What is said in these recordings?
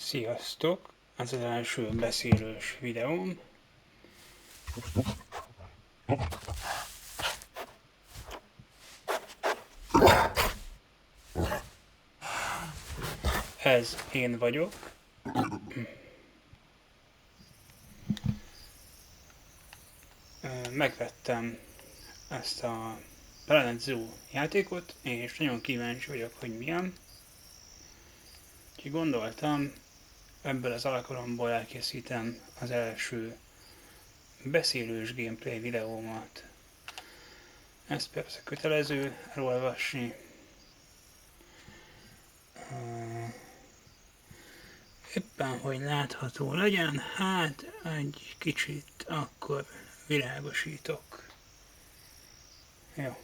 Sziasztok! Ez az első beszélős videóm. Ez én vagyok. Megvettem ezt a találjátok játékot, és nagyon kíváncsi vagyok, hogy milyen. Úgyhogy gondoltam, ebből az alkalomból elkészítem az első beszélős gameplay videómat. Ezt persze kötelező elolvasni. Éppen, hogy látható legyen, hát egy kicsit akkor világosítok. Jó.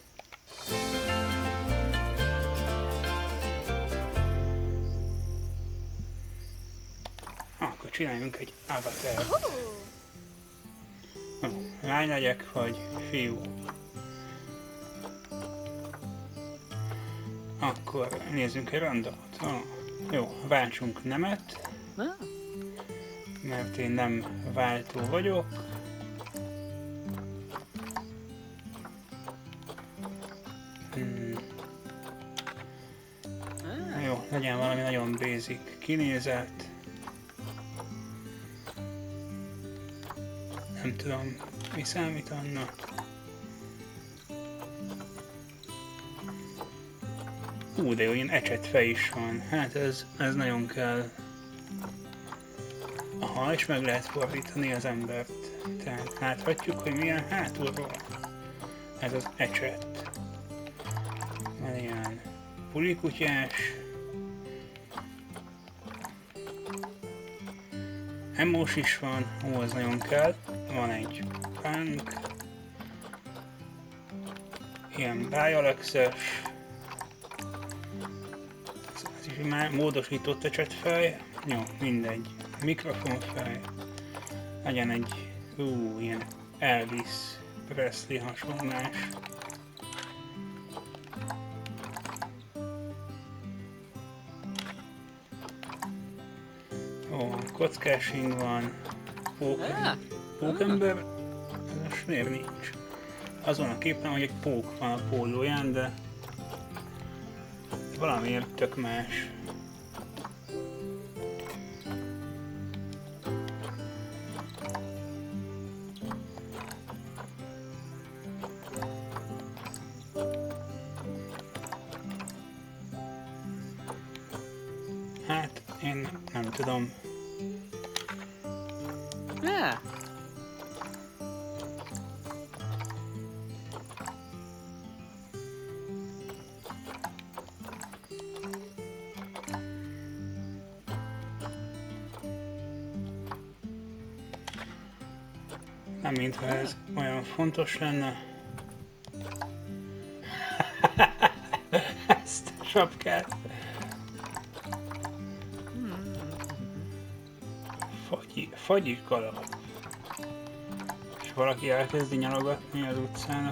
Akkor csináljunk egy avatart. Lány legyek, vagy fiú? Akkor nézzünk egy randomot. Jó, váltsunk nemet. Mert én nem váltó vagyok. Jó, legyen valami nagyon basic kinézet. Nem tudom, mi számít annak. De jó, ilyen ecsetfej is van. Hát ez nagyon kell. Aha, és meg lehet fordítani az embert. Tehát láthatjuk, hogy milyen hátulról. Ez az ecset. Van ilyen pulikutyás. Emmós is van, az nagyon kell. Van egy punk. Ilyen bájalexes. Ez is már módosított ecsetfej. Jó, mindegy. Mikrofonfej. Legyen egy ilyen Elvis Presley hasonlás. Ó, kockásing van. Pókember. Ez most miért nincs? Azon a képen, hogy egy pók van a pólóján, de valamiért tök más. Hát, én nem tudom. Nem mintha ez olyan fontos lenne. Ezt a sapkát. Fagyi kalap. És valaki elkezdi nyalogatni az utcán,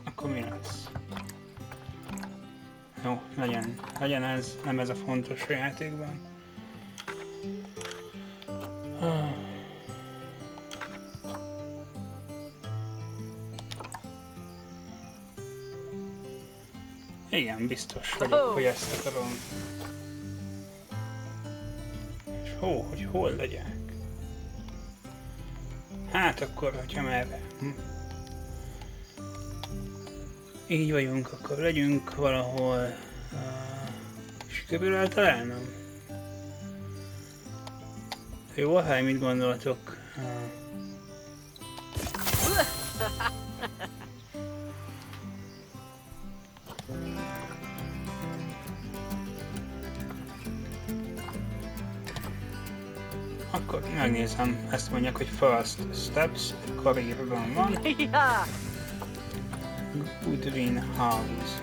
akkor mi lesz? Jó, legyen ez, nem ez a fontos a játékban. Igen, biztos vagyok, hogy ezt akarom. És hogy hol legyek? Hát akkor, hogyha már így vagyunk, akkor legyünk valahol. Sikerül eltalálnom? Jó, hát mit gondoltok? Akkor megnézem, ezt mondják, hogy first steps, karrierban van. Goodwin House.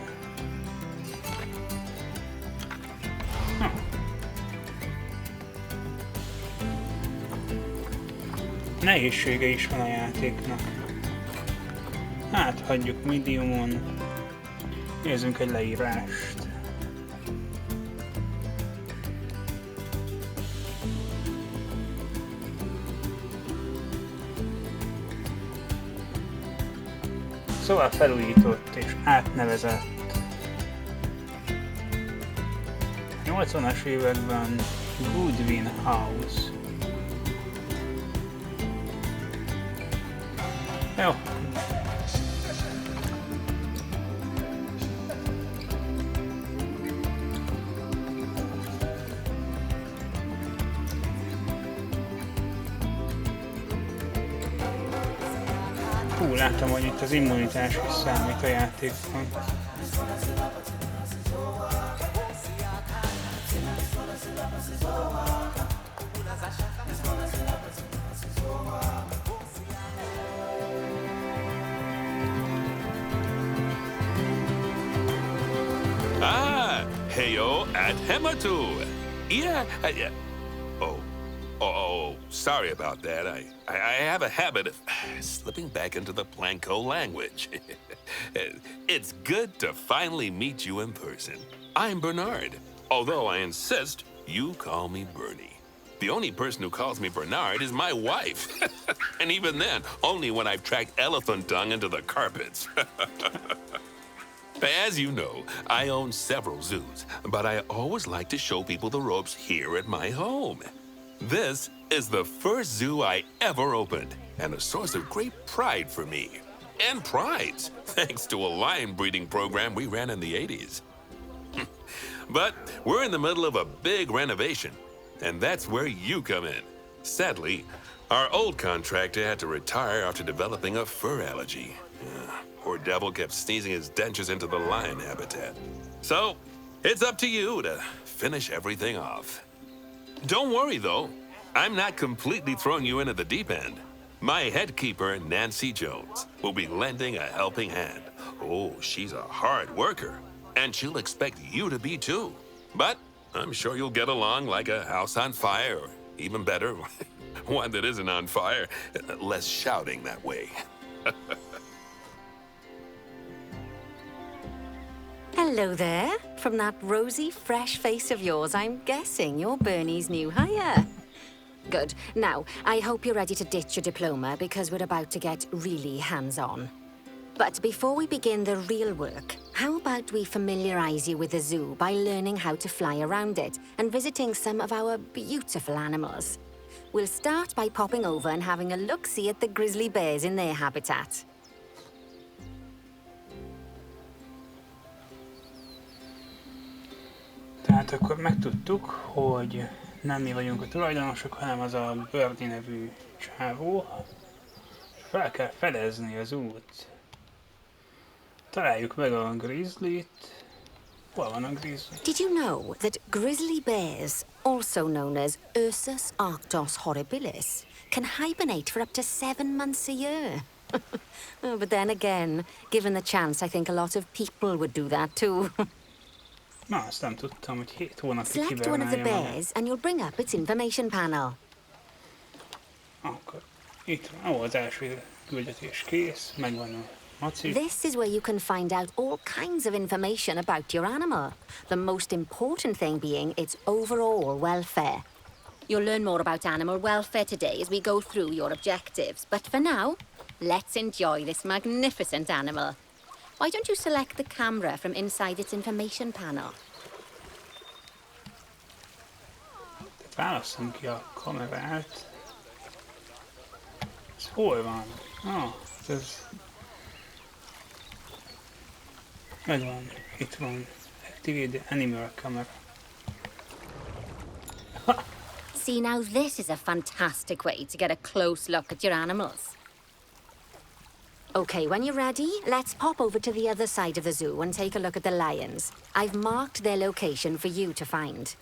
Nehézsége is van a játéknak. Hát hagyjuk mediumon. Nézzünk egy leírást. Szóval felújított és átnevezett. 80-as években Goodwin House. Jó. Hú, láttam, hogy itt az immunitás is számít a játékban. Heyo at Hematu. Yeah. Oh, sorry about that. I have a habit of slipping back into the Blanco language. It's good to finally meet you in person. I'm Bernard, although I insist you call me Bernie. The only person who calls me Bernard is my wife. And even then, only when I've tracked elephant dung into the carpets. As you know, I own several zoos, but I always like to show people the ropes here at my home. This is the first zoo I ever opened, and a source of great pride for me. And prides, thanks to a lion breeding program we ran in the 80s. But we're in the middle of a big renovation, and that's where you come in. Sadly, our old contractor had to retire after developing a fur allergy. Poor devil kept sneezing his dentures into the lion habitat. So, it's up to you to finish everything off. Don't worry, though. I'm not completely throwing you in at the deep end. My head keeper, Nancy Jones, will be lending a helping hand. Oh, she's a hard worker, and she'll expect you to be too. But I'm sure you'll get along like a house on fire, or even better, one that isn't on fire. Less shouting that way. Hello there. From that rosy, fresh face of yours, I'm guessing you're Bernie's new hire. Good. Now, I hope you're ready to ditch your diploma because we're about to get really hands-on. But before we begin the real work, how about we familiarize you with the zoo by learning how to fly around it and visiting some of our beautiful animals? We'll start by popping over and having a look-see at the grizzly bears in their habitat. Tehát akkor megtudtuk, hogy nem mi vagyunk a tulajdonosok, hanem az a Birdie nevű csávó. Fel kell fedezni az út. Találjuk meg a grizzlyt. Hol van a grizzly? Did you know that grizzly bears, also known as Ursus arctos horribilis, can hibernate for up to 7 months a year? Oh, but then again, given the chance, I think a lot of people would do that too. Na, azt nem tudtam, hogy 7 hónapig Select one of the hibernálja magát. bears and you'll bring up its information panel. Akkor itt van, az első küldetés kész, megvan a maci. This is where you can find out all kinds of information about your animal. The most important thing being its overall welfare. You'll learn more about animal welfare today as we go through your objectives. But for now, let's enjoy this magnificent animal. Why don't you select the camera from inside its information panel? Válasszam ki a kamerát. Ez hol van? Ez... Megvan, itt van. Activate the animal camera. See, now this is a fantastic way to get a close look at your animals. Okay, when you're ready, let's pop over to the other side of the zoo and take a look at the lions. I've marked their location for you to find.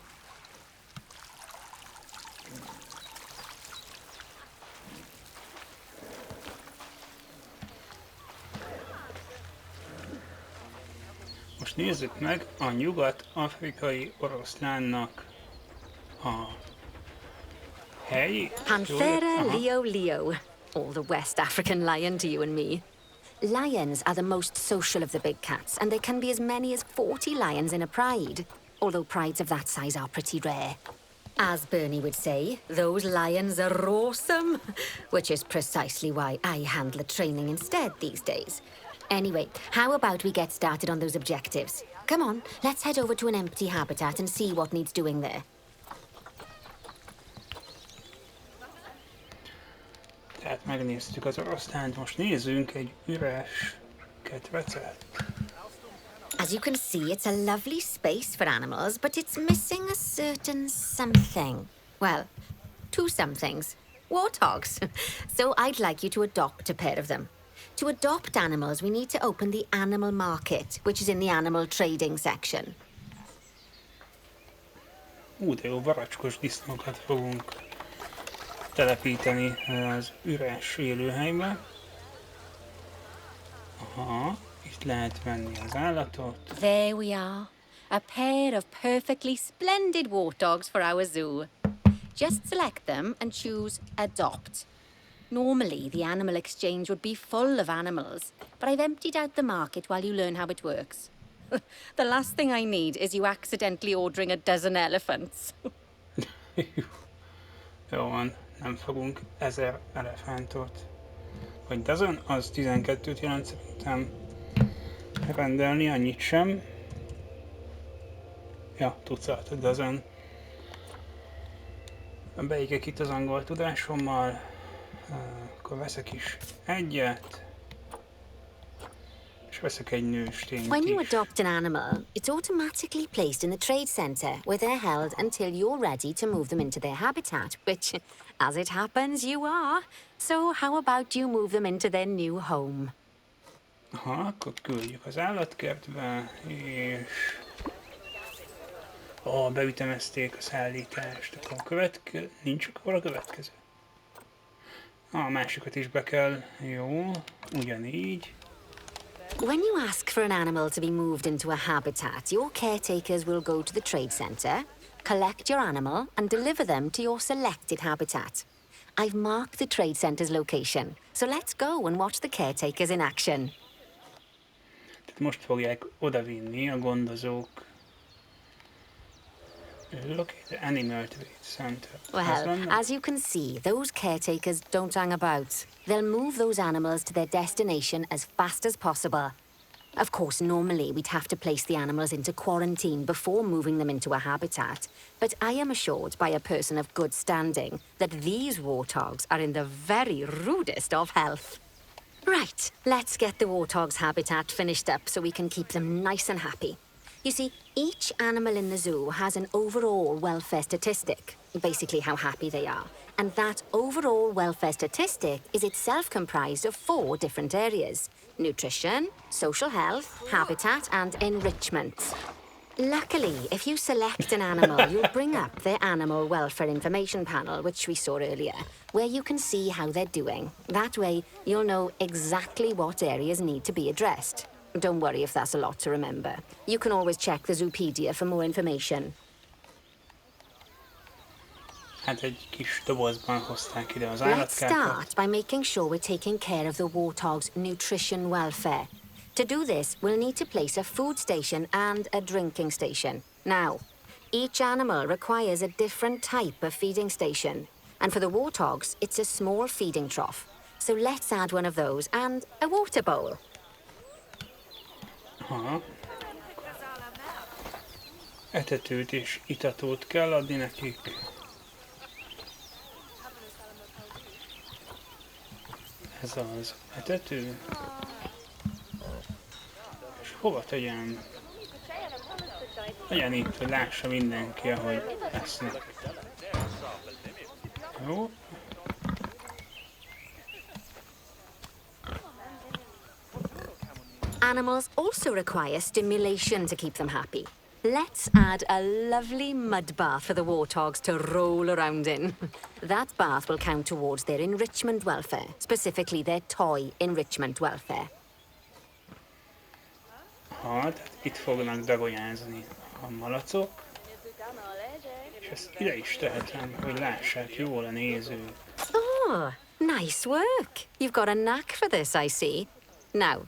Most nézzük meg a nyugat-afrikai oroszlánnak a helyét. Panthera leo leo, or the West African lion to you and me. Lions are the most social of the big cats, and there can be as many as 40 lions in a pride, although prides of that size are pretty rare. As Bernie would say, those lions are awesome, which is precisely why I handle the training instead these days. Anyway, how about we get started on those objectives? Come on, let's head over to an empty habitat and see what needs doing there. Tehát megnéztük az oroszlánt, most nézzünk egy üres ketrecet. As you can see, it's a lovely space for animals, but it's missing a certain something. Well, two somethings. Warthogs. So I'd like you to adopt a pair of them. To adopt animals, we need to open the animal market, which is in the animal trading section. De jó, varacskos disznókat fogunk telepíteni az üres élőhelybe. Aha, itt lehet venni az állatot. There we are. A pair of perfectly splendid warthogs for our zoo. Just select them and choose Adopt. Normally, the animal exchange would be full of animals, but I've emptied out the market while you learn how it works. The last thing I need is you accidentally ordering a dozen elephants. Jó van, nem fogunk 1000 elefántot. Vagy dozen, az 12-t jelent szerintem rendelni, annyit sem. Ja, tucat, dozen. Beégek itt az angol tudásommal, akkor veszek is egyet, és veszek egy nőstényt When you is. adopt an animal, it's automatically placed in the trade center, where they're held until you're ready to move them into their habitat, which, as it happens, you are. So how about you move them into their new home? Aha, akkor küldjük az állatkertbe, és... beütemezték a szállítást, akkor nincs akkor a következő. A másikat is be kell, jó, ugyanígy. When you ask for an animal to be moved into a habitat, your caretakers will go to the trade center, collect your animal, and deliver them to your selected habitat. I've marked the trade center's location, so let's go and watch the caretakers in action. Tehát most fogják odavinni a gondozók. Locate Animal Trade Center. Well, as you can see, those caretakers don't hang about. They'll move those animals to their destination as fast as possible. Of course, normally we'd have to place the animals into quarantine before moving them into a habitat, but I am assured by a person of good standing that these warthogs are in the very rudest of health. Right, let's get the warthog's habitat finished up so we can keep them nice and happy. You see, each animal in the zoo has an overall welfare statistic, basically how happy they are. And that overall welfare statistic is itself comprised of 4 different areas: nutrition, social health, habitat, and enrichment. Luckily, if you select an animal, you'll bring up the animal welfare information panel, which we saw earlier, where you can see how they're doing. That way, you'll know exactly what areas need to be addressed. Don't worry if that's a lot to remember. You can always check the Zoopedia for more information. Hát egy kis dobozban hozták ide az Let's állatkákat. start by making sure we're taking care of the warthog's nutrition welfare. To do this, we'll need to place a food station and a drinking station. Now, each animal requires a different type of feeding station. And for the warthogs, it's a small feeding trough. So let's add one of those and a water bowl. Aha. Etetőt és itatót kell adni nekik. Ez az etető. És hova tegyem? Legyen itt, hogy lássa mindenki, ahogy esznek. Jó. Animals also require stimulation to keep them happy. Let's add a lovely mud bath for the warthogs to roll around in. That bath will count towards their enrichment welfare, specifically their toy enrichment welfare. Tehát itt fognak dagonyázni a malacok. És ezt ide is tehetem, hogy lássák jól a nézők. Oh, nice work. You've got a knack for this, I see. Now,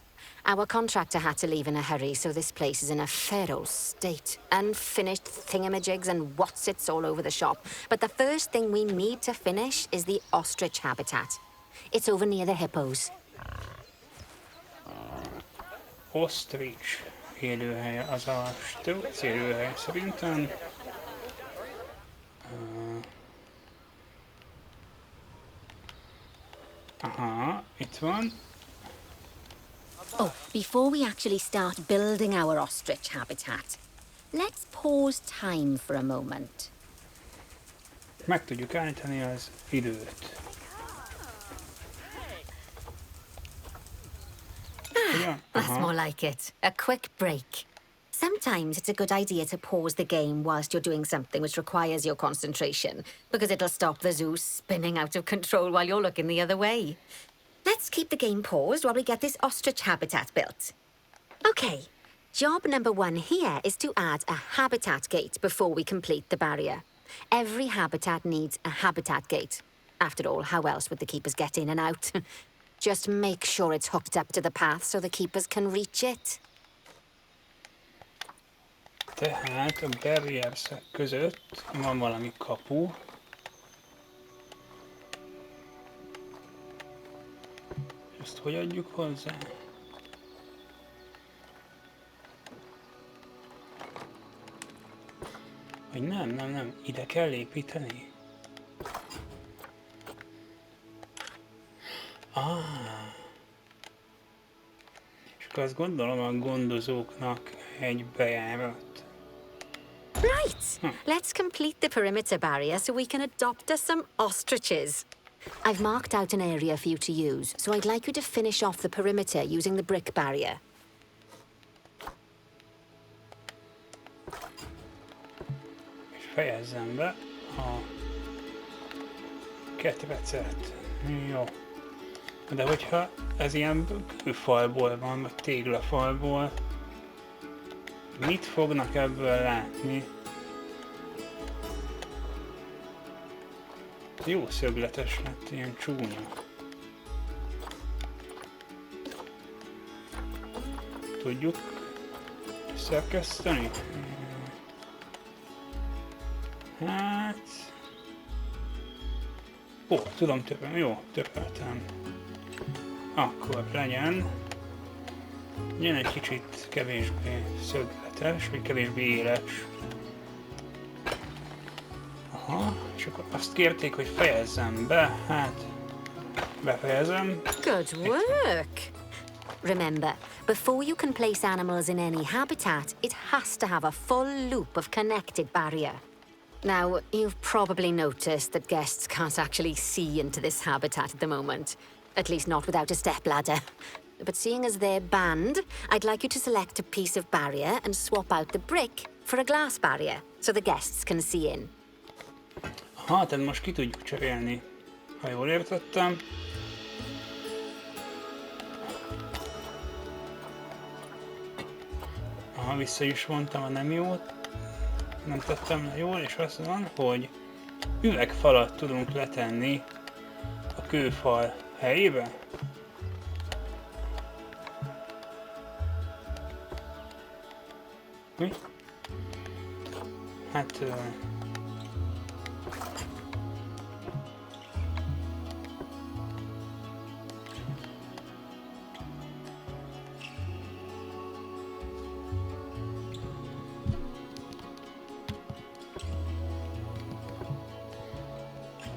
our contractor had to leave in a hurry, so this place is in a feral state. Unfinished thingamajigs and whatsits all over the shop. But the first thing we need to finish is the ostrich habitat. It's over near the hippos. osztrics élőhelye, az a strúc élőhely szerintem. Aha, itt van. Oh, before we actually start building our ostrich habitat, let's pause time for a moment. Meg tudjuk állítani az időt. That's more like it. A quick break. Sometimes it's a good idea to pause the game whilst you're doing something which requires your concentration, because it'll stop the zoo spinning out of control while you're looking the other way. Let's keep the game paused while we get this ostrich habitat built. Okay, job number 1 here is to add a habitat gate before we complete the barrier. Every habitat needs a habitat gate. After all, how else would the keepers get in and out? Just make sure it's hooked up to the path so the keepers can reach it. Tehát a barrierszek között van valami kapu. Ezt hogy adjuk hozzá? Vagy nem, ide kell építeni. És akkor azt gondolom a gondozóknak egy bejárat. Right, let's complete the perimeter barrier so we can adopt us some ostriches. I've marked out an area for you to use, so I'd like you to finish off the perimeter using the brick barrier. És fejezzem be a ketrecet. Jó. De hogyha ez ilyen kőfalból van, vagy téglafalból, mit fognak ebből látni? Jó szögletes lett, ilyen csúnya. Tudjuk szerkeszteni? Hát... Ó, tudom jó, töröltem. Akkor legyen egy kicsit kevésbé szögletes, vagy kevésbé éles. Aha, és akkor azt kérték, hogy fejezzem be, hát befejezem. Good work! Remember, before you can place animals in any habitat, it has to have a full loop of connected barrier. Now, you've probably noticed that guests can't actually see into this habitat at the moment. At least not without a stepladder. But seeing as they're banned, I'd like you to select a piece of barrier and swap out the brick for a glass barrier, so the guests can see in. Aha, tehát most ki tudjuk cserélni, ha jól értettem. Aha, vissza is vontam a nem jót. Nem tettem le jól, és azt van, hogy üvegfalat tudunk letenni a kőfal helyébe. Mi? Hát...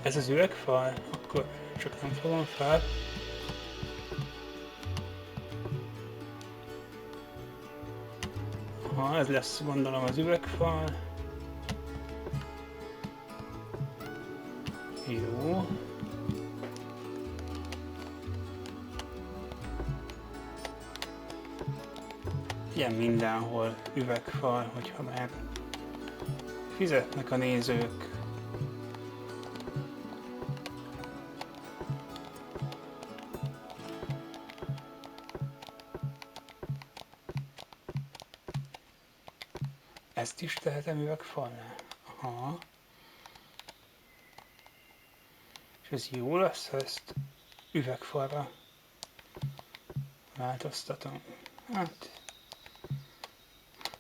Ez az üvegfal? Akkor csak nem fogom fel. Aha, ez lesz gondolom az üvegfal. Jó. Ilyen mindenhol üvegfal, hogyha már fizetnek a nézők. Ezt is tehetem üvegfalnál? Aha. És ez jó lesz, ha ezt üvegfalra változtatom. Hát...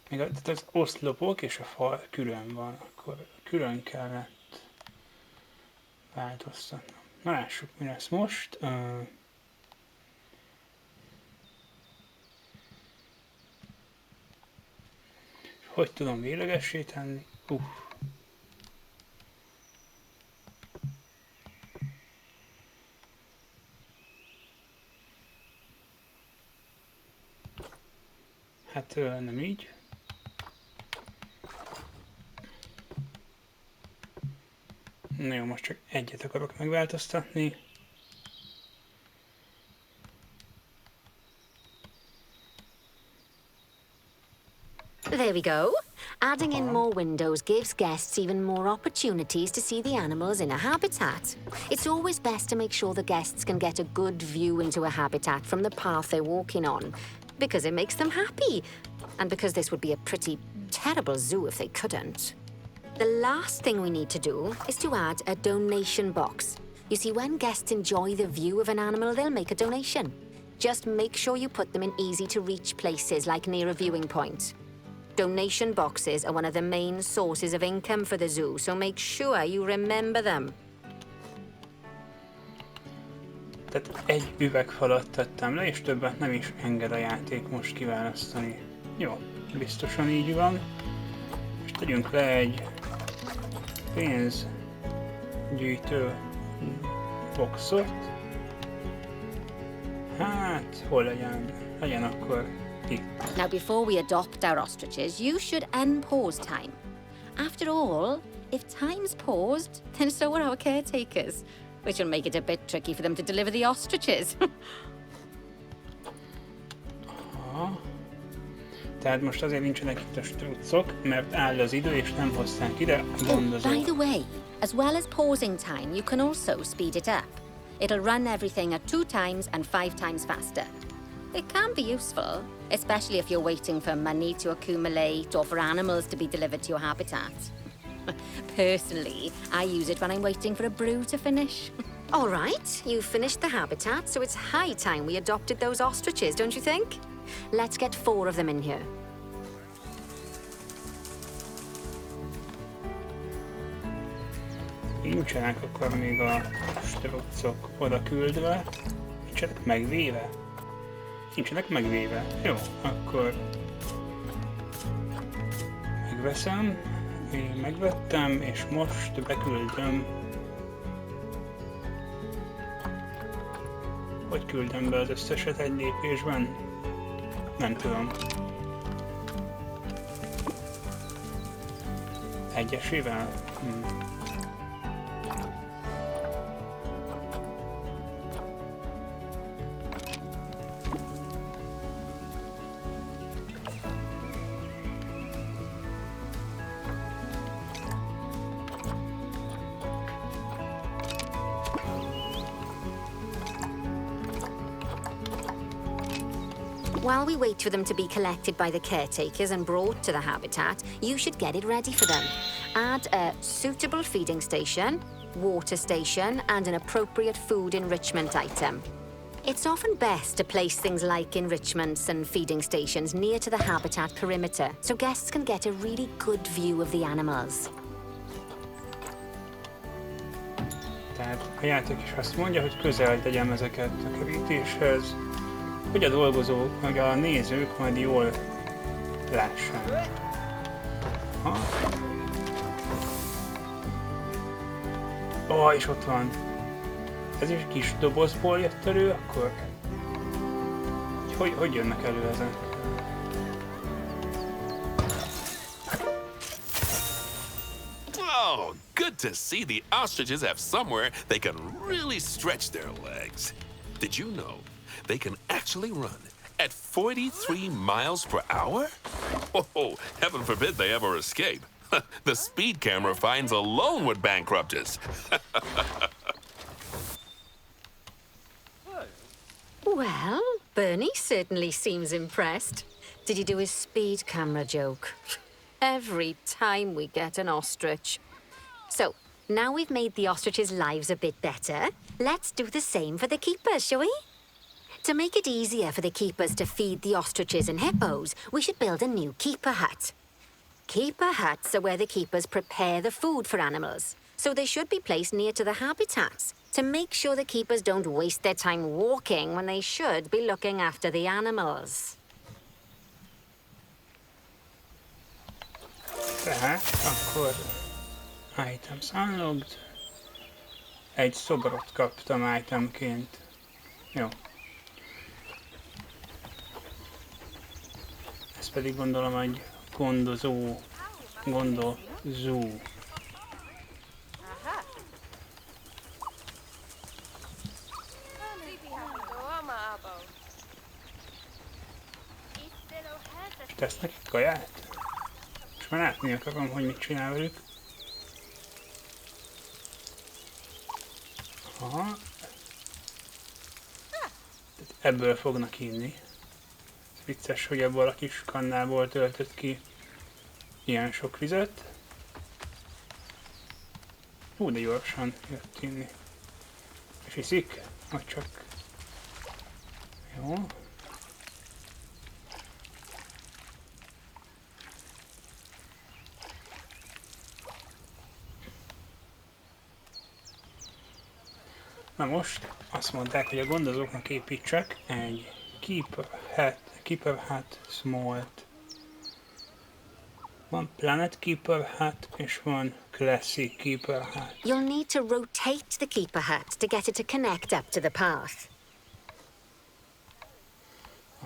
Még az oszlopok és a fal külön van, akkor külön kellett változtatnom. Na lássuk, mi lesz most. hogy tudom véglegessé tenni? Hát nem így. Na jó, most csak egyet akarok megváltoztatni. There we go. Adding in more windows gives guests even more opportunities to see the animals in a habitat. It's always best to make sure the guests can get a good view into a habitat from the path they're walking on, because it makes them happy, and because this would be a pretty terrible zoo if they couldn't. The last thing we need to do is to add a donation box. You see, when guests enjoy the view of an animal, they'll make a donation. Just make sure you put them in easy-to-reach places, like near a viewing point. Donation boxes are one of the main sources of income for the zoo, so make sure you remember them. Tehát egy üvegfalat tettem le, és többet nem is enged a játék most kiválasztani. Jó, biztosan így van. És tegyünk le egy pénzgyűjtő boxot. Hát, hol legyen? Legyen akkor itt. Now, before we adopt our ostriches, you should unpause time. After all, if time's paused, then so are our caretakers, which will make it a bit tricky for them to deliver the ostriches. Aha. Tehát most azért nincsenek itt a struccok, mert áll az idő, és nem hozták ide a gondozók. By the way, as well as pausing time, you can also speed it up. It'll run everything at 2 times and 5 times faster. It can be useful, especially if you're waiting for money to accumulate or for animals to be delivered to your habitat. Personally, I use it when I'm waiting for a brew to finish. All right, you've finished the habitat, so it's high time we adopted those ostriches, don't you think? Let's get 4 of them in here. Nincsenek akkor még a struccok oda küldve. Nincsenek megvéve? Nincsenek megvéve. Jó, akkor megveszem. Én megvettem, és most beküldöm. Hogy küldöm be az összeset egy lépésben? Nem tudom. Egyesével? While we wait for them to be collected by the caretakers and brought to the habitat, you should get it ready for them. Add a suitable feeding station, water station, and an appropriate food enrichment item. It's often best to place things like enrichments and feeding stations near to the habitat perimeter, so guests can get a really good view of the animals. Tehát a játék is azt mondja, hogy közel tegyem ezeket a kerítéshez, hogy a dolgozók, meg a nézők majd jól lássák. Ó, és ott van. Ez is kis dobozból jött elő, akkor? Hogy jönnek elő ezek? Oh, good to see the ostriches have somewhere they can really stretch their legs. Did you know they can actually run at 43 miles per hour? Oh, heaven forbid they ever escape. The speed camera fines alone would bankrupt us. Well, Bernie certainly seems impressed. Did you do his speed camera joke? Every time we get an ostrich. So, now we've made the ostriches' lives a bit better, let's do the same for the keepers, shall we? To make it easier for the keepers to feed the ostriches and hippos, we should build a new keeper hut. Keeper huts are where the keepers prepare the food for animals, so they should be placed near to the habitats to make sure the keepers don't waste their time walking when they should be looking after the animals. Tehát akkor items unlocked. Egy szobrot kaptam itemként. Jó. Ez pedig gondolom egy gondozó. És tesz nekik kaját? És már látni akarom, hogy mit csinál velük. Aha. Tehát ebből fognak inni. Ez vicces, hogy ebből a kis kannából töltött ki ilyen sok vizet. Hú, de gyorsan jött inni. És iszik? Vagy csak... Jó. Na most azt mondták, hogy a gondozóknak építsek egy keeper hat small-t. Van planet keeper hat és van classic keeper hat. You'll need to rotate the keeper hat to get it to connect up to the path.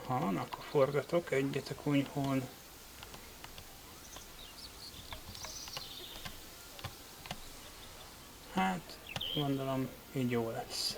Aha, na akkor forgatok egyet a kunyhón. Hát, gondolom, így jó lesz.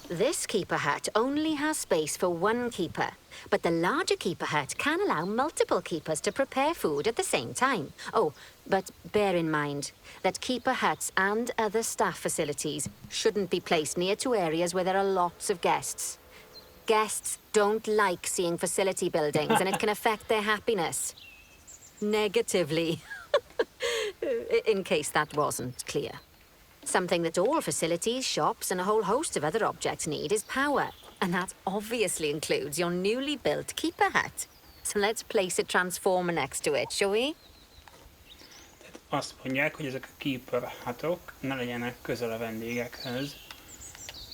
This keeper hut only has space for one keeper, but the larger keeper hut can allow multiple keepers to prepare food at the same time. Oh, but bear in mind that keeper huts and other staff facilities shouldn't be placed near to areas where there are lots of guests. Guests don't like seeing facility buildings and it can affect their happiness. Negatively. In case that wasn't clear. Something that all facilities, shops, and a whole host of other objects need is power. And that obviously includes your newly built keeper hut. So let's place a transformer next to it, shall we? Tehát azt mondják, hogy ezek a keeper hatok ne legyenek közel a vendégekhez,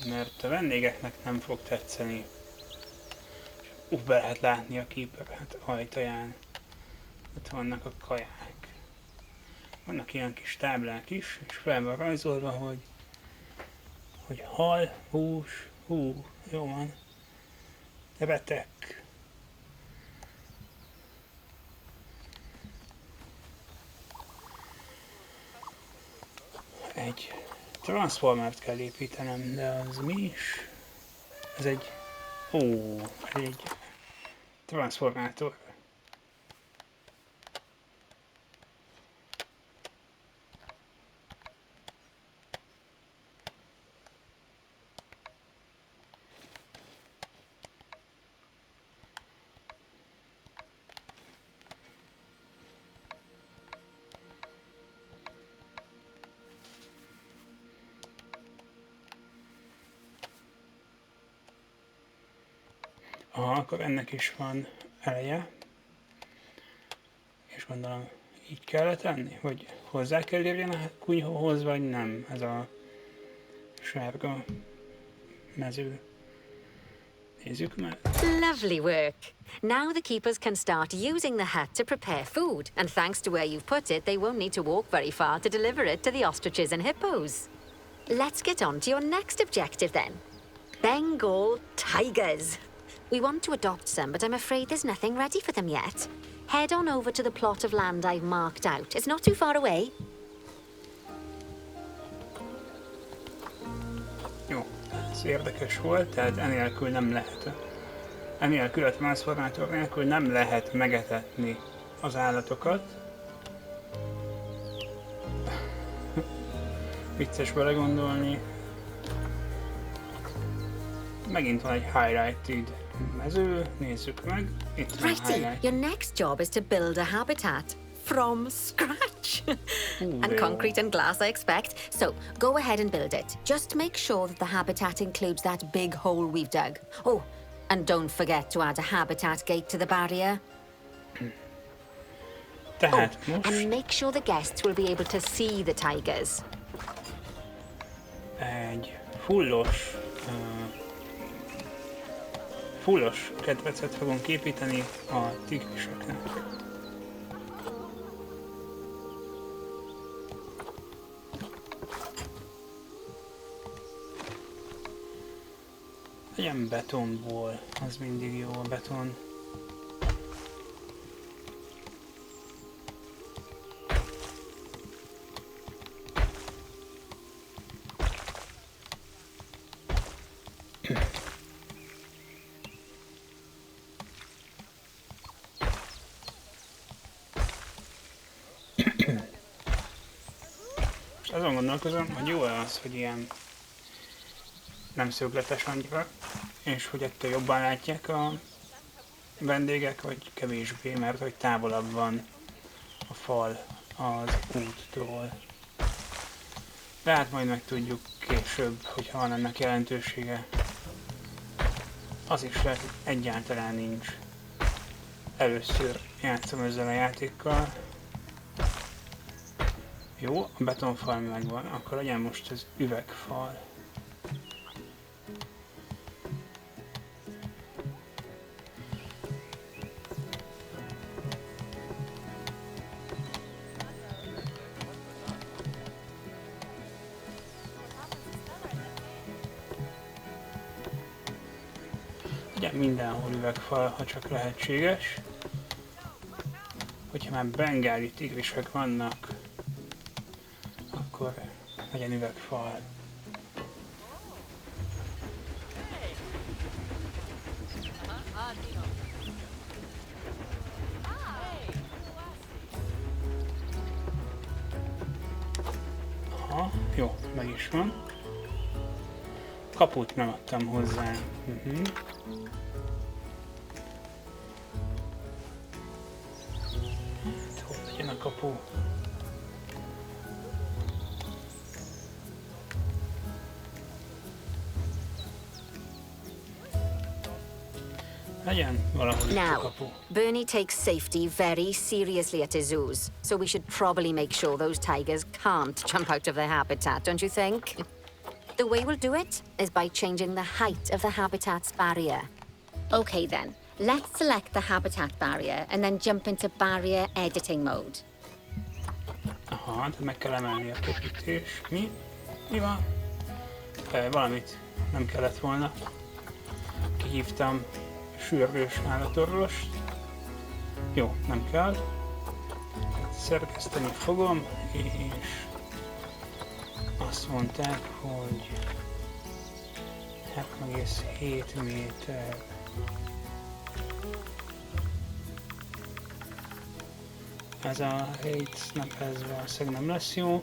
mert a vendégeknek nem fog tetszeni. És be lehet látni a keeper hat ajtaján. Ott vannak a kaják. Vannak ilyen kis táblák is, és fel van rajzolva, hogy hal, hús, jó van, retek. Egy transformert kell építenem, de az mi is? Ez egy transformátor. Aha, akkor ennek is van eleje. És gondolom, így kellett tenni? Hogy hozzá kell érjen a kunyhóhoz, vagy nem? Ez a sárga mező. Nézzük meg. Lovely work. Now the keepers can start using the hut to prepare food. And thanks to where you've put it, they won't need to walk very far to deliver it to the ostriches and hippos. Let's get on to your next objective then. Bengal tigers. We want to adopt some, but I'm afraid there's nothing ready for them yet. Head on over to the plot of land I've marked out. It's not too far away. Jó, ez érdekes volt, tehát enélkül a transformátor nélkül nem lehet megetetni az állatokat. Vicces belegondolni. Megint van egy highlighted mező, nézzük meg. Itt van a Righty, highlight. your next job is to build a habitat from scratch. And concrete and glass, I expect. So go ahead and build it. Just make sure that the habitat includes that big hole we've dug. Oh, and don't forget to add a habitat gate to the barrier. Tehát Oh, most and make sure the guests will be able to see the tigers. egy fullos fullos kedvecet fogunk építeni a tigriseknek. Legyen betonból, az mindig jó a beton. Most azon gondolkozom, hogy jó az, hogy ilyen nem szögletes angyira, és hogy ettől jobban látják a vendégek, vagy kevésbé, mert hogy távolabb van a fal az úttól. De hát majd megtudjuk később, hogyha van ennek jelentősége. Az is lehet, hogy egyáltalán nincs. Először játszom ezzel a játékkal. Jó, a betonfal megvan, akkor legyen most az üvegfal. Legyen mindenhol üvegfal, ha csak lehetséges. Hogyha már bengáli tigrisek vannak, akkor legyen üvegfal. Aha, jó, meg is van. Kaput nem adtam hozzá. Hol legyen a kapu? Legyen valahol itt a Now, kapu. Bernie takes safety very seriously at his zoos, so we should probably make sure those tigers can't jump out of their habitat, don't you think? The way we'll do it is by changing the height of the habitat's barrier. Okay then, let's select the habitat barrier and then jump into barrier editing mode. Aha, de meg kell emelni a képítés. Mi? Mi van? Valamit nem kellett volna. Kihívtam sürgős állatorvost. Jó, nem kell. Szerkeszteni fogom, és azt mondták, hogy 7,7 méter. Ez a height, ez valószínűleg nem lesz jó.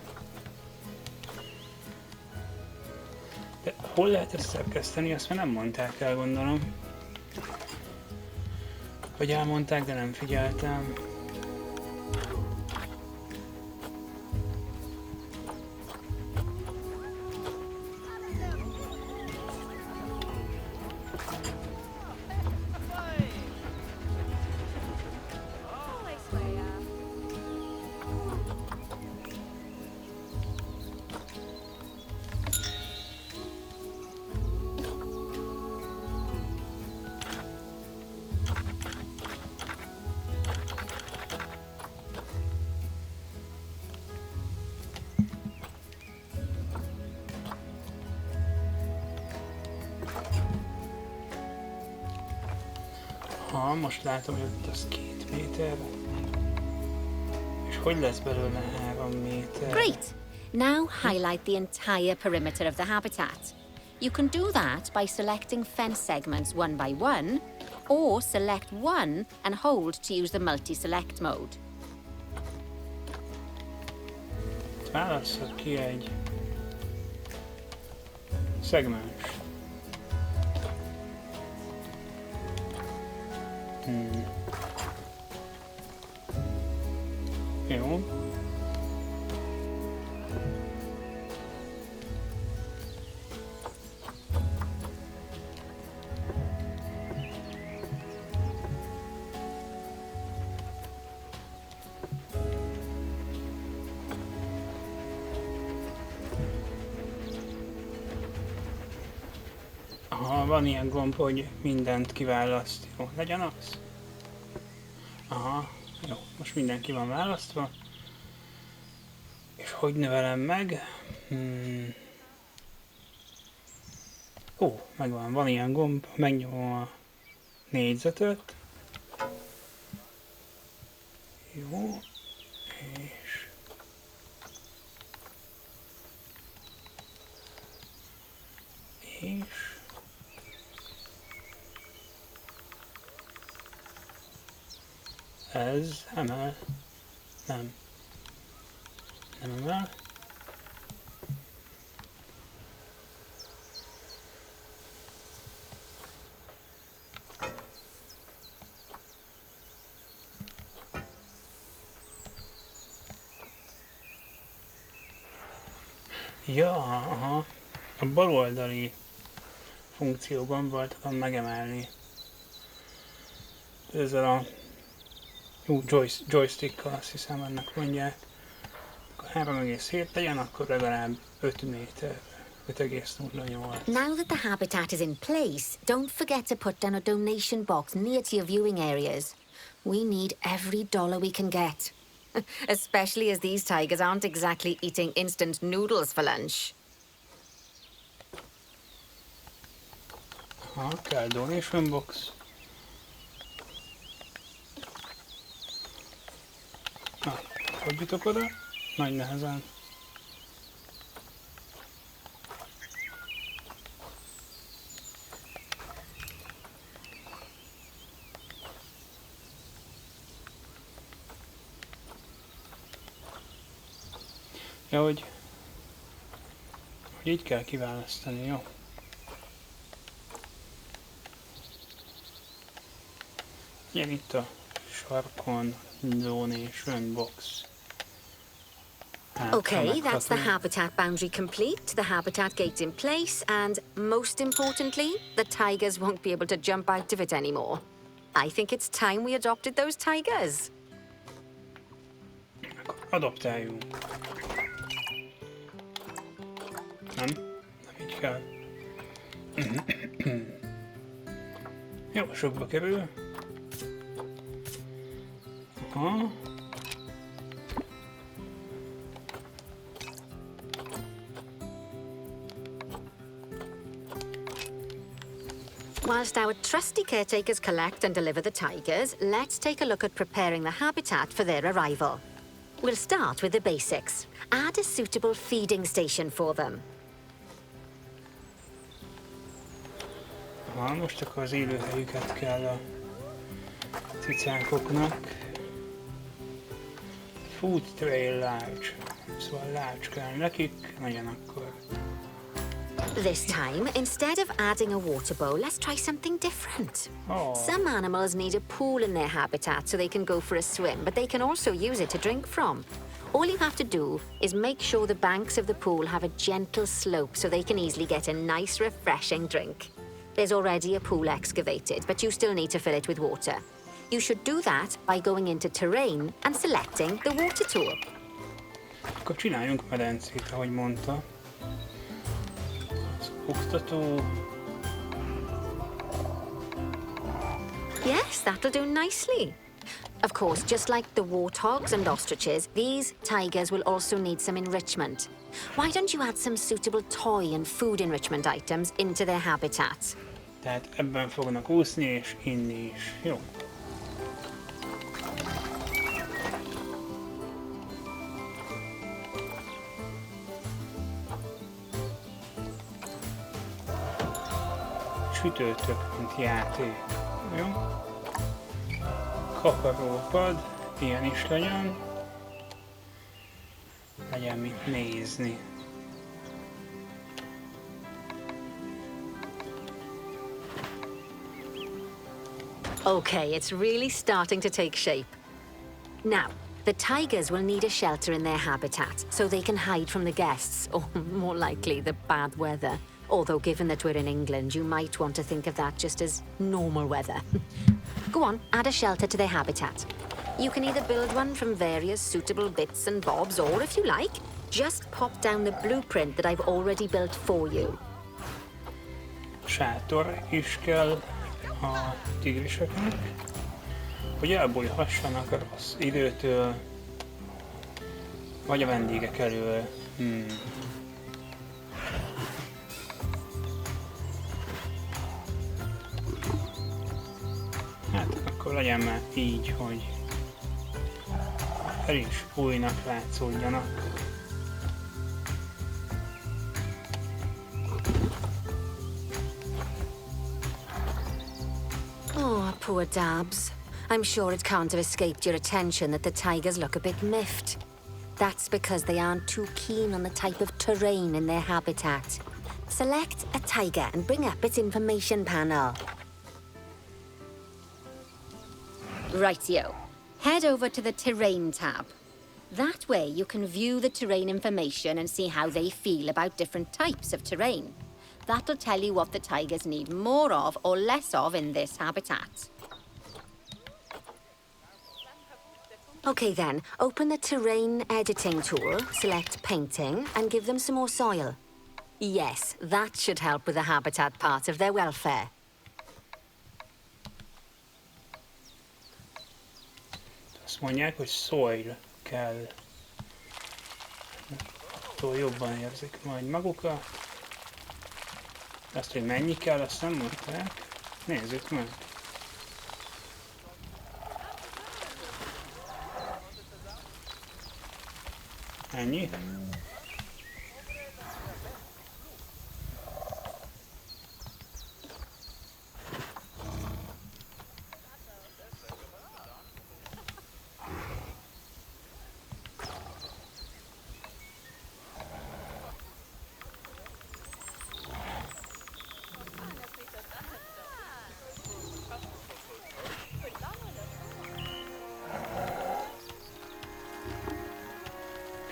De hol lehet ezt szerkeszteni, azt már nem mondták el, gondolom. Vagy elmondták, de nem figyeltem. Ha, most látom, hogy ott az 2 méter. És hogy lesz belőle 3 méter? Great! Now highlight the entire perimeter of the habitat. You can do that by selecting fence segments one by one, or select one and hold to use the multi-select mode. Válasszak ki egy szegmens. Jó. Aha, van ilyen gomb, hogy mindent kiválaszt. Jó, legyen az? Aha, jó, most minden ki van választva. És hogy növelem meg? Ó, megvan, van ilyen gomb, megnyomom a négyzetet. Jó, és ez emel, nem emel. Ja, aha. A baloldali funkcióban voltam megemelni. Ezzel a joystickkal, azt hiszem ennek mondják. Akkor 3,7 legyen, akkor legalább 5 méter. 5,08. Now that the habitat is in place, don't forget to put down a donation box near to your viewing areas. We need every dollar we can get. Especially as these tigers aren't exactly eating instant noodles for lunch. Aha, kell donation box. Na, hogy jutok oda? Nagy nehezen. Ja, hogy így kell kiválasztani, jó? Ilyen itt a sarkon donation box. Okay, that's the habitat boundary complete, the habitat gate in place, and most importantly, the tigers won't be able to jump out of it anymore. I think it's time we adopted those tigers. Adoptáljunk. Nem így kell. Jó, sokba kerül. Aha. Whilst our trusty caretakers collect and deliver the tigers, let's take a look at preparing the habitat for their arrival. We'll start with the basics. Add a suitable feeding station for them. Aha, most akkor az élőhelyüket kell a cicákoknak. Food trail large. Szóval large kell nekik, legyen akkor. This time, instead of adding a water bowl, let's try something different. Oh. Some animals need a pool in their habitat so they can go for a swim, but they can also use it to drink from. All you have to do is make sure the banks of the pool have a gentle slope so they can easily get a nice, refreshing drink. There's already a pool excavated, but you still need to fill it with water. You should do that by going into terrain and selecting the water tool. Akkor csináljunk medencét, ahogy mondta. Az oktató. Yes, that'll do nicely. Of course, just like the warthogs and ostriches, these tigers will also need some enrichment. Why don't you add some suitable toy and food enrichment items into their habitats? Tehát ebben fognak úszni és inni is. Jó. Sütőtök, mint játék. Jó. Kakarópad, ilyen is legyen. Legyen mit nézni. Okay, it's really starting to take shape. Now, the tigers will need a shelter in their habitat so they can hide from the guests, or more likely, the bad weather. Although, given that we're in England, you might want to think of that just as normal weather. Go on, add a shelter to their habitat. You can either build one from various suitable bits and bobs, or if you like, just pop down the blueprint that I've already built for you. sátor is kell a tigriseknek, hogy elbújhassanak a rossz időtől, vagy a vendégek elől. Hát akkor legyen már így, hogy el is újnak látszódjanak. Oh, poor Dabs. I'm sure it can't have escaped your attention that the tigers look a bit miffed. That's because they aren't too keen on the type of terrain in their habitat. Select a tiger and bring up its information panel. Rightio. Head over to the Terrain tab. That way you can view the terrain information and see how they feel about different types of terrain. That'll tell you what the tigers need more of or less of in this habitat. Okay then, open the terrain editing tool, select painting, and give them some more soil. Yes, that should help with the habitat part of their welfare. Azt mondják, hogy soil kell. Attól jobban érzik majd magukat. Azt, hogy mennyi kell, azt nem mondták. Nézzük meg. Ennyi.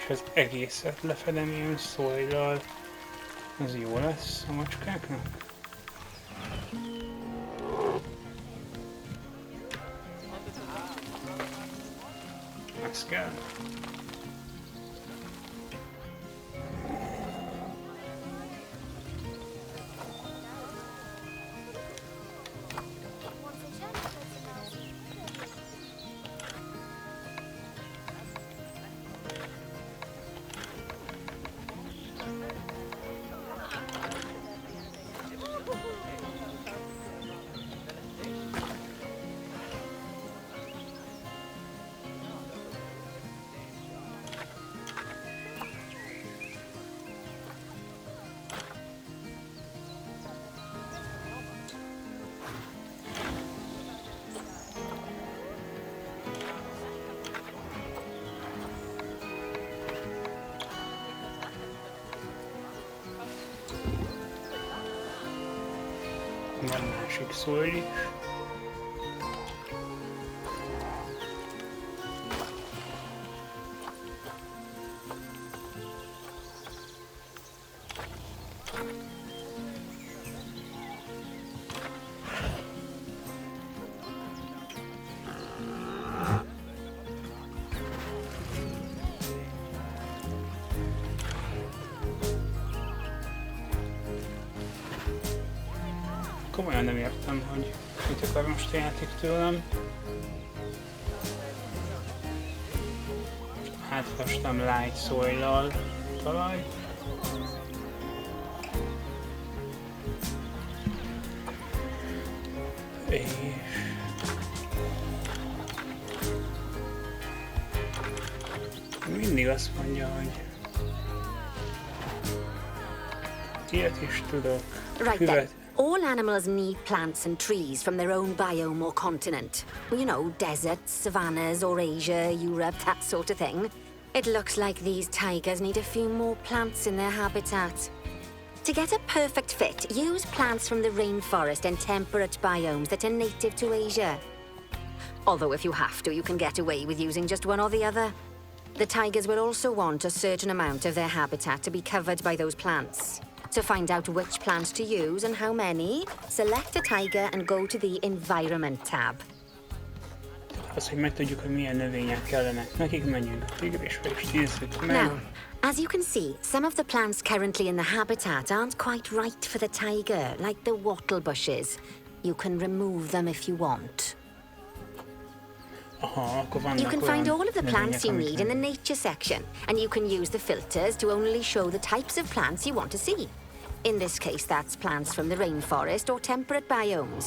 És az egészet lefedem ilyen soil-al. Ez jó lesz a macskáknak? Ez kell. Van másik soil is. Komolyan nem értem, hogy mit akar most a játék tőlem. Átfestem light soil-lal talaj. És mindig azt mondja, hogy ilyet is tudok. Right then. All animals need plants and trees from their own biome or continent. You know, deserts, savannas, or Asia, Europe, that sort of thing. It looks like these tigers need a few more plants in their habitat. To get a perfect fit, use plants from the rainforest and temperate biomes that are native to Asia. Although if you have to, you can get away with using just one or the other. The tigers will also want a certain amount of their habitat to be covered by those plants. To find out which plants to use and how many, select a tiger and go to the Environment tab. Az, hogy megtudjuk, hogy milyen növények kellenek nekik, menjünk a tigrisre és nézzük meg. Now, As you can see, some of the plants currently in the habitat aren't quite right for the tiger, like the wattle bushes. You can remove them if you want. Aha, akkor You vannak can find olyan all of the plants növények, you amik need in the nem. nature section, and you can use the filters to only show the types of plants you want to see. In this case, that's plants from the rainforest or temperate biomes.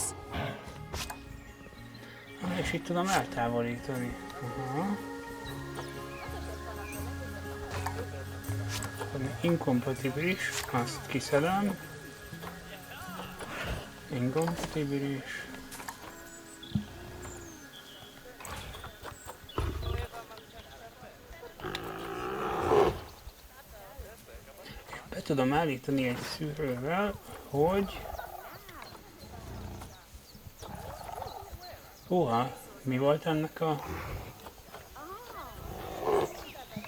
És itt tudom eltávolítani. Aha. Ami inkompatibilis, azt kiszedem. Inkompatibilis. Be tudom állítani egy szűrővel, hogy... Húha, mi volt ennek a...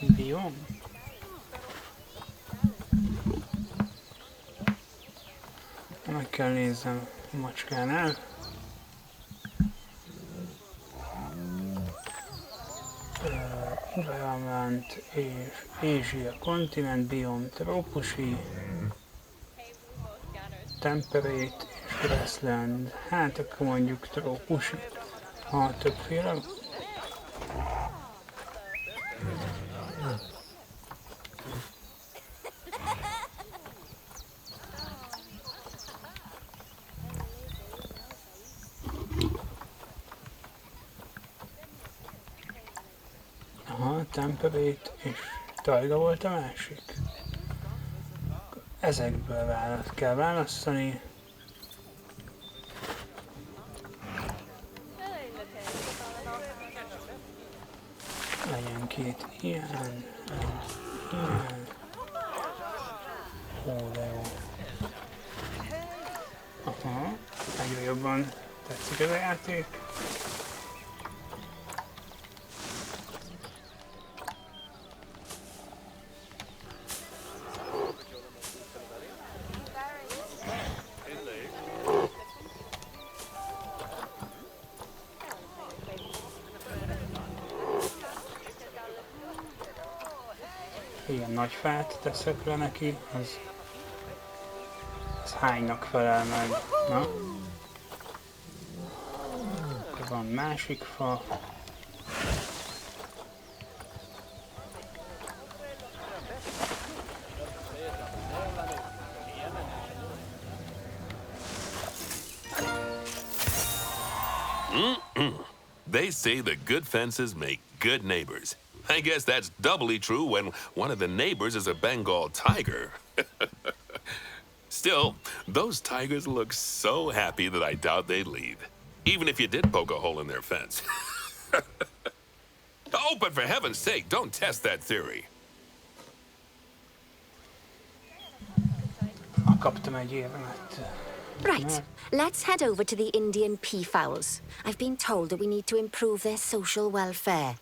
biom? Meg kell nézzem a macskánál. Environment és Ázsia kontinent, biom trópusi, temperate és grassland. Hát akkor mondjuk trópusi, ha többféle. Aha, temperate és tajga volt a másik. Ezekből kell választani. Legyen két ilyen, ilyen. Ó, de jó. Aha, egyre jobban tetszik ez a játék. Ilyen nagy fát teszek le neki, az hánynak felel meg. Na? Akkor van másik fa. They say that good fences make good neighbors. I guess that's doubly true when one of the neighbors is a Bengal tiger. Still, those tigers look so happy that I doubt they'd leave, even if you did poke a hole in their fence. Oh, but for heaven's sake, don't test that theory. Kaptam egy érmet. Right, let's head over to the Indian peafowls. I've been told that we need to improve their social welfare.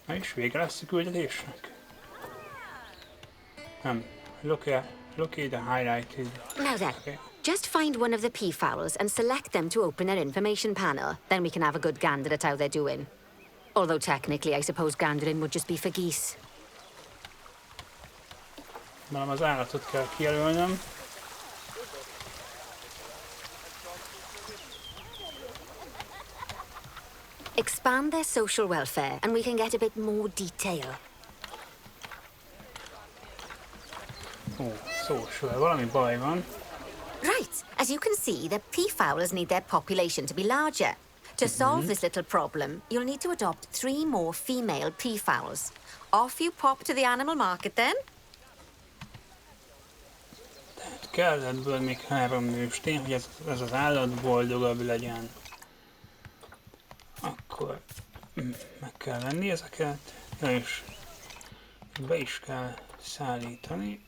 Na és vége lesz a küldetésnek? Nem. Locate the highlighted. Now then, Okay. just find one of the peafowls and select them to open their information panel. Then we can have a good gander at how they're doing. Although technically, I suppose gandering would just be for geese. Hanem az állatot kell kijelölnöm. Expand their social welfare and we can get a bit more detail. Ó, social, valami baj van. Right, as you can see, the peafowls need their population to be larger. To solve this little problem, you'll need to adopt 3 more female peafowls. Off you pop to the animal market then. Tehát kell ebből még 3 nőstény, hogy ez az állat boldogabb legyen. Akkor meg kell venni ezeket, ja, és be is kell szállítani.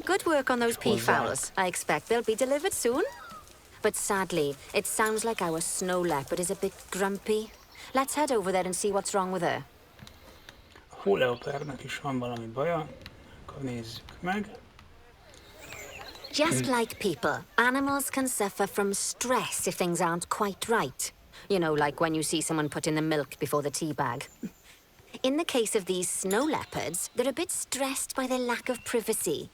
Good work on those peafowls. I expect they'll be delivered soon. but sadly, it sounds like our snow leopard is a bit grumpy. Let's head over there and see what's wrong with her. A hóleopárdnak is van valami baja, akkor nézzük meg. Just like people, animals can suffer from stress if things aren't quite right. You know, like when you see someone put in the milk before the tea bag. In the case of these snow leopards, they're a bit stressed by their lack of privacy.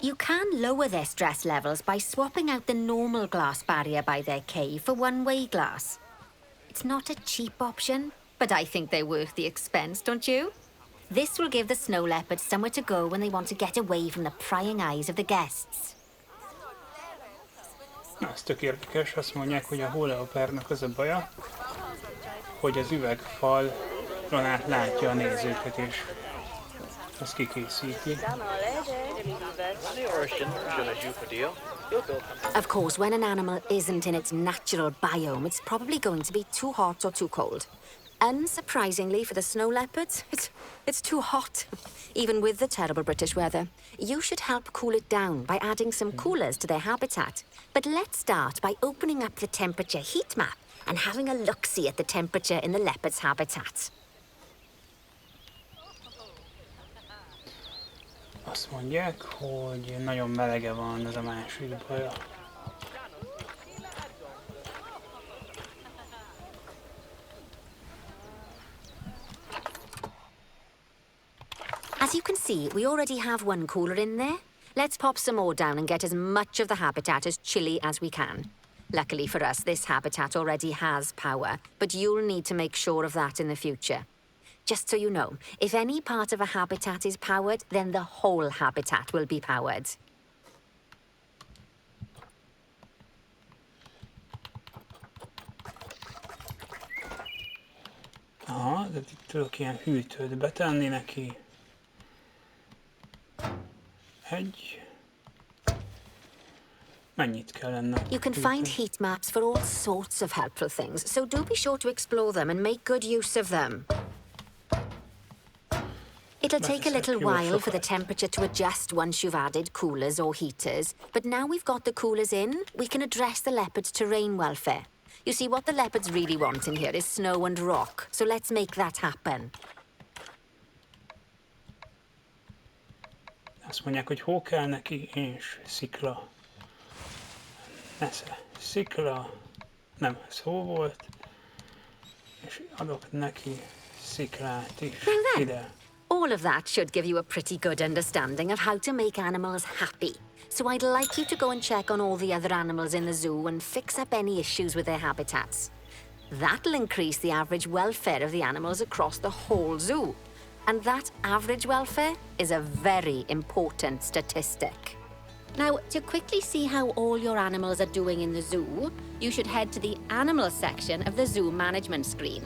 You can lower their stress levels by swapping out the normal glass barrier by their cave for one-way glass. It's not a cheap option, but I think they're worth the expense, don't you? This will give the snow leopards somewhere to go when they want to get away from the prying eyes of the guests. Na, ez tök érdekes, azt mondják, hogy a hóleopárdnak az a baja, hogy az üvegfalon át látja a nézőket, és azt kikészíti. Of course, when an animal isn't in its natural biome, it's probably going to be too hot or too cold. Unsurprisingly for the snow leopards, it's too hot, even with the terrible British weather. You should help cool it down by adding some coolers to their habitat. But let's start by opening up the temperature heat map and having a look-see at the temperature in the leopard's habitat. Azt mondják, hogy nagyon melege van ez a másik baja. As you can see, we already have one cooler in there. Let's pop some more down and get as much of the habitat as chilly as we can. Luckily for us, this habitat already has power, but you'll need to make sure of that in the future. Just so you know, if any part of a habitat is powered, then the whole habitat will be powered. Aha, de itt tudok ilyen hűtőt betenni neki. Mennyit kellene? You can find heat maps for all sorts of helpful things, so do be sure to explore them and make good use of them. It'll take a little while for the temperature to adjust once you've added coolers or heaters, but now we've got the coolers in, we can address the leopard's terrain welfare. You see, what the leopards really want in here is snow and rock, so let's make that happen. Azt mondják, hogy hó kell neki, és szikla. Nesze, szikla, nem, ez hó volt, és adok neki sziklát is ide. All of that should give you a pretty good understanding of how to make animals happy. So I'd like you to go and check on all the other animals in the zoo and fix up any issues with their habitats. That'll increase the average welfare of the animals across the whole zoo. And that average welfare is a very important statistic. Now, to quickly see how all your animals are doing in the zoo, you should head to the animal section of the zoo management screen.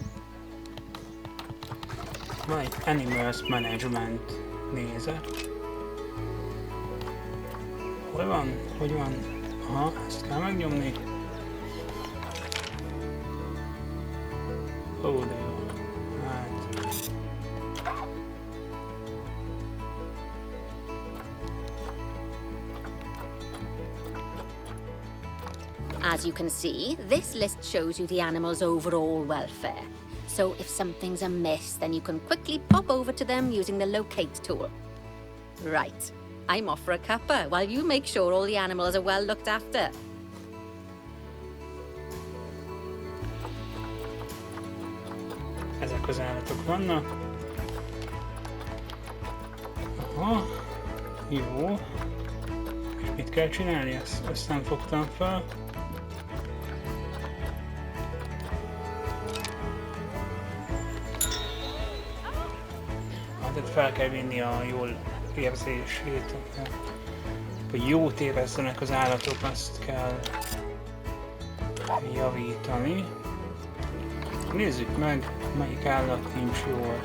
Majd Animals Management nézek. Hol van? Hogy van? Aha, ezt kell megnyomni. Ó, de jó. Hát. As you can see, this list shows you the animal's overall welfare. So if something's amiss, then you can quickly pop over to them using the locate tool. Right, I'm off for a cuppa while you make sure all the animals are well looked after. Ezek az állatok vannak. Aha, jó. És mit kell csinálni? Ezt nem fogtam fel. Tehát fel kell vinni a jól érzését, hogy jót érezzenek az állatok, azt kell javítani. Nézzük meg, melyik állat nincs jól.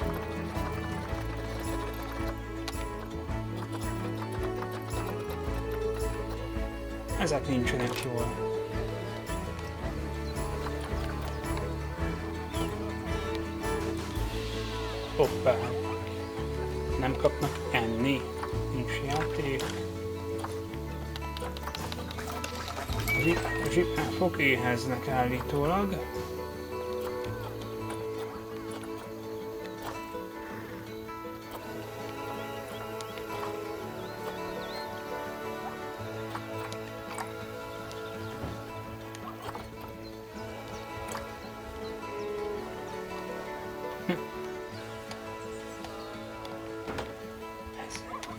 Ezek nincsenek jól. Hoppá! Nem kapnak enni, nincs játék. zsiráfok éheznek állítólag.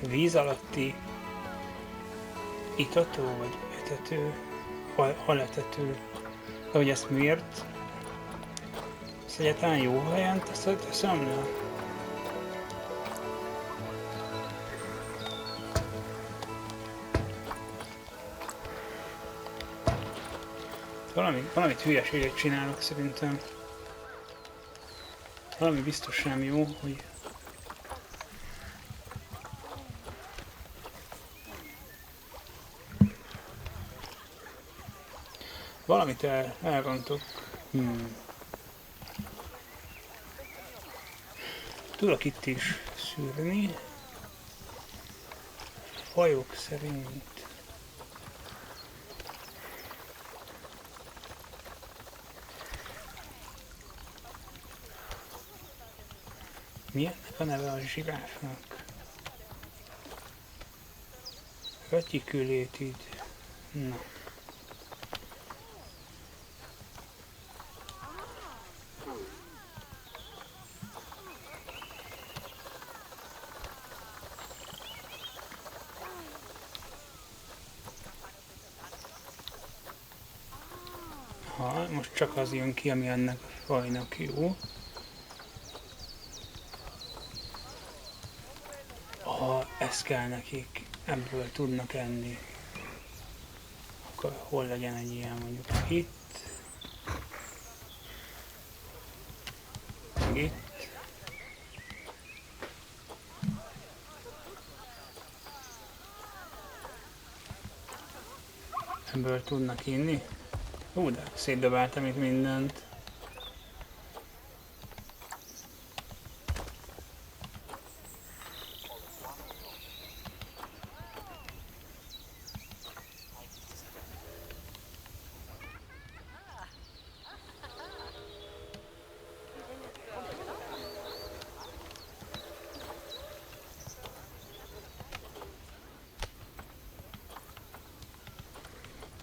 Víz alatti itató vagy etető, haletető. De hogy ezt miért? Ezt egyáltalán jó helyen teszem le? Valamit hülyeséget csinálok szerintem. Valami biztos nem jó, hogy valamit elrontok. Tudok itt is szűrni. Fajok szerint. Mi ennek a neve a zsiráfnak? Reticulated. Na. Most csak az jön ki, ami ennek a fajnak jó. Ha ez kell nekik, ebből tudnak enni, akkor hol legyen egy ilyen, mondjuk itt, itt. Ebből tudnak inni. De szétdobáltam itt mindent.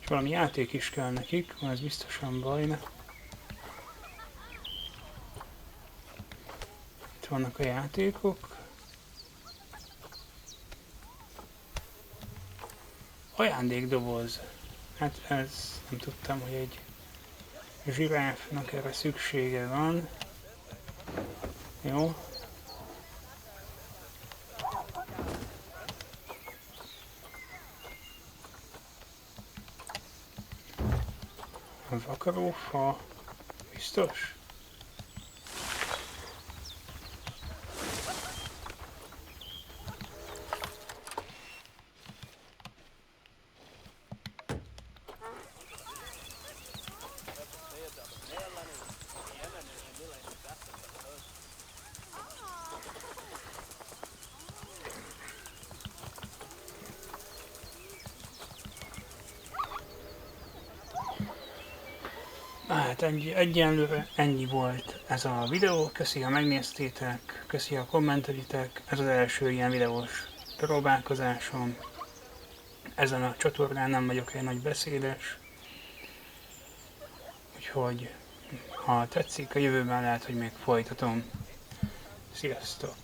És valami játék is kell nekik, ez biztosan baj. Itt vannak a játékok. Ajándékdoboz. Hát ez nem tudtam, hogy egy zsiráfnak erre szüksége van. Jó. Vakarófa, biztos? Hát egyenlőre ennyi volt ez a videó, köszi, ha megnéztétek, köszi, ha kommentelitek, ez az első ilyen videós próbálkozásom. Ezen a csatornán nem vagyok egy nagy beszédes, úgyhogy ha tetszik, a jövőben lehet, hogy még folytatom. Sziasztok!